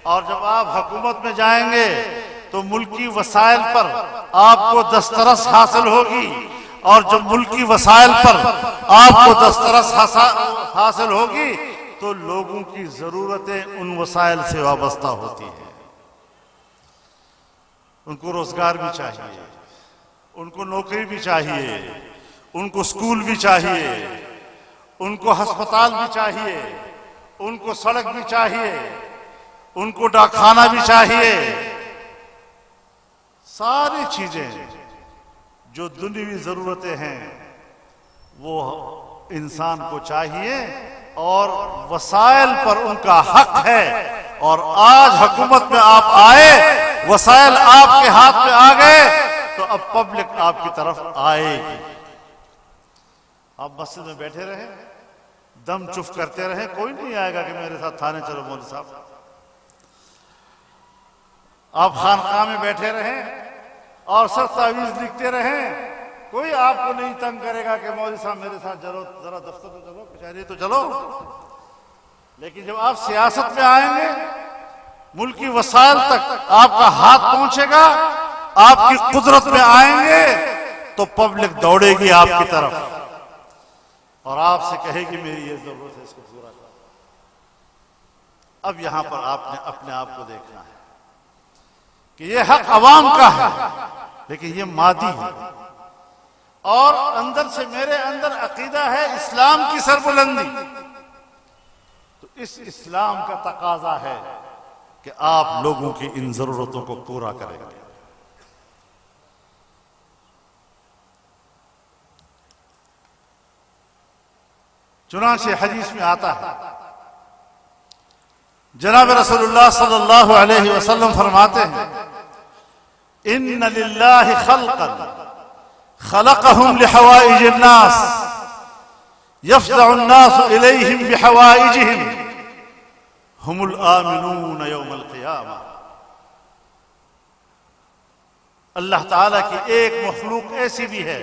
اور جب آپ حکومت میں جائیں گے تو ملکی وسائل پر آپ کو دسترس حاصل ہوگی، اور جب ملکی وسائل پر آپ کو دسترس حاصل ہوگی تو لوگوں کی ضرورتیں ان وسائل سے وابستہ ہوتی ہیں۔ ان کو روزگار بھی چاہیے، ان کو نوکری بھی چاہیے، ان کو اسکول بھی چاہیے، ان کو ہسپتال بھی چاہیے، ان کو سڑک بھی چاہیے، ان کو ڈاک خانہ بھی چاہیے۔ ساری چیزیں جو دنیوی ضرورتیں ہیں وہ انسان کو چاہیے، اور وسائل پر ان کا حق ہے۔ اور آج حکومت میں آپ آئے، وسائل آپ کے ہاتھ میں آ گئے تو اب پبلک آپ کی طرف آئے گی۔ آپ مسجد میں بیٹھے رہیں، دم چف کرتے رہیں، کوئی نہیں آئے گا کہ میرے ساتھ تھانے چلو مولوی صاحب۔ آپ خانقاہ میں بیٹھے رہیں اور سر تعویذ لکھتے رہیں، کوئی آپ کو نہیں تنگ کرے گا کہ مولوی صاحب میرے ساتھ چلو، ذرا دفتر تو چلو، کچہری تو چلو۔ لیکن جب آپ سیاست میں آئیں گے، ملکی وسائل تک آپ کا ہاتھ پہنچے گا، آپ کی قدرت میں آئیں گے تو پبلک دوڑے گی آپ کی طرف اور آپ سے کہے گی میری یہ ضرورت ہے، اس کو پورا کرو۔ اب یہاں پر آپ نے اپنے آپ کو دیکھنا ہے کہ یہ حق عوام کا ہے، لیکن یہ مادی ہے، اور اندر سے میرے اندر عقیدہ ہے اسلام کی سربلندی، تو اس اسلام کا تقاضا ہے کہ آپ لوگوں کی ان ضرورتوں کو پورا کریں گے۔ چنانچہ حدیث میں آتا ہے، جناب رسول اللہ صلی اللہ علیہ وسلم فرماتے ہیں، ان للہ خلقا خلقهم لحوائج الناس يفزع الناس إليهم بحوائجهم هم الآمنون يوم القيامة۔ اللہ تعالیٰ کی ایک مخلوق ایسی بھی ہے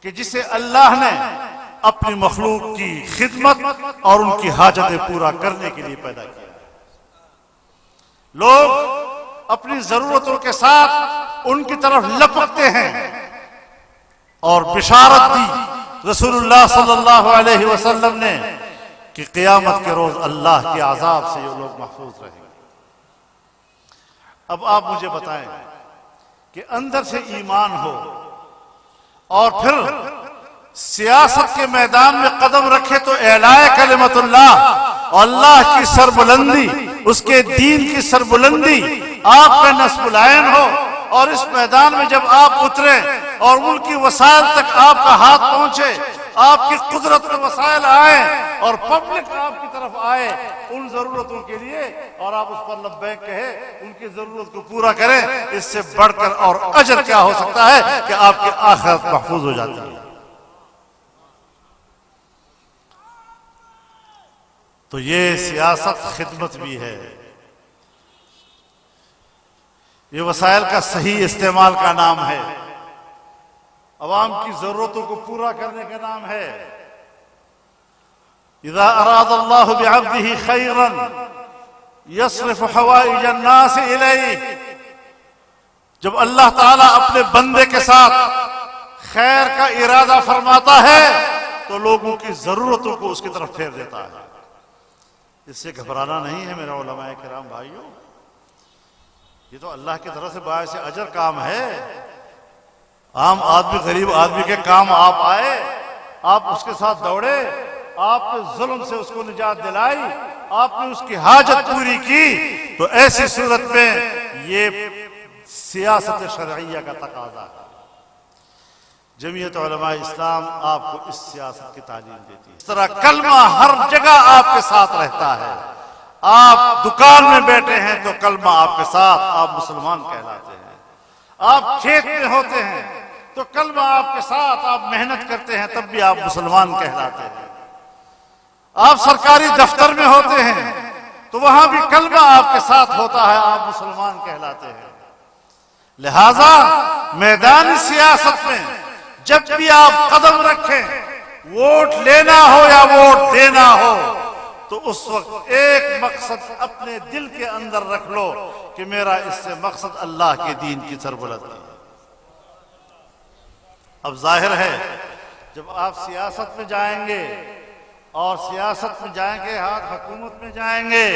کہ جسے اللہ نے اپنی مخلوق کی خدمت اور ان کی حاجتیں پورا کرنے کے لیے پیدا کیا۔ لوگ اپنی ضرورتوں کے ساتھ ان کی طرف لپکتے ہیں، اور بشارت دی رسول اللہ صلی اللہ علیہ وسلم نے کہ قیامت کے روز اللہ کے عذاب سے یہ لوگ محفوظ رہیں گے۔ اب آپ مجھے بتائیں کہ اندر سے ایمان ہو اور پھر سیاست کے میدان میں قدم رکھے تو اعلاء کلمت اللہ اور اللہ کی سربلندی، اس کے دین کی سربلندی آپ کا نصب العین ہو، اور اس میدان میں جب آپ اتریں اور ملکی وسائل تک آپ کا ہاتھ پہنچے، آپ کی قدرت میں وسائل آئیں اور پبلک آپ کی طرف آئے ان ضرورتوں کے لیے، اور آپ اس پر لبیک کہے، ان کی ضرورت کو پورا کریں، اس سے بڑھ کر اور اجر کیا ہو سکتا ہے کہ آپ کی آخرت محفوظ ہو جاتی ہے۔ تو یہ سیاست خدمت بھی ہے، یہ وسائل کا صحیح استعمال کا نام ہے، عوام کی ضرورتوں کو پورا کرنے کا نام ہے۔ اذا اراد اللہ بعبدہ خیرا یصرف حوائج الناس الیہ، جب اللہ تعالیٰ اپنے بندے کے ساتھ خیر کا ارادہ فرماتا ہے تو لوگوں کی ضرورتوں کو اس کی طرف پھیر دیتا ہے۔ اس سے گھبرانا نہیں ہے میرے علماء کرام بھائیوں، یہ تو اللہ کی طرف سے باعث اجر کام ہے۔ عام آدمی، غریب آدمی کے کام آپ آئے، آپ اس کے ساتھ دوڑے، آپ نے ظلم سے اس کو نجات دلائی، آپ نے اس کی حاجت پوری کی، تو ایسی صورت میں یہ سیاست شرعیہ کا تقاضا ہے۔ جمعیت علماء اسلام آپ کو اس سیاست کی تعلیم دیتی ہے۔ اس طرح کلمہ ہر جگہ آپ کے ساتھ رہتا ہے، آپ دکان میں بیٹھے ہیں تو کلمہ آپ کے ساتھ، آپ مسلمان کہلاتے ہیں۔ آپ کھیت میں ہوتے ہیں تو کلمہ آپ کے ساتھ، آپ محنت کرتے ہیں تب بھی آپ مسلمان کہلاتے ہیں۔ آپ سرکاری دفتر میں ہوتے ہیں تو وہاں بھی کلمہ آپ کے ساتھ ہوتا ہے، آپ مسلمان کہلاتے ہیں۔ لہذا میدان سیاست میں جب بھی آپ قدم رکھیں، ووٹ لینا ہو یا ووٹ دینا ہو، تو اس وقت ایک مقصد اپنے دل کے اندر رکھ لو کہ میرا اس سے مقصد اللہ کے دین کی سربلندی ہے۔ اب ظاہر ہے جب آپ سیاست میں جائیں گے اور سیاست میں جائیں گے، ہاتھ حکومت میں جائیں گے،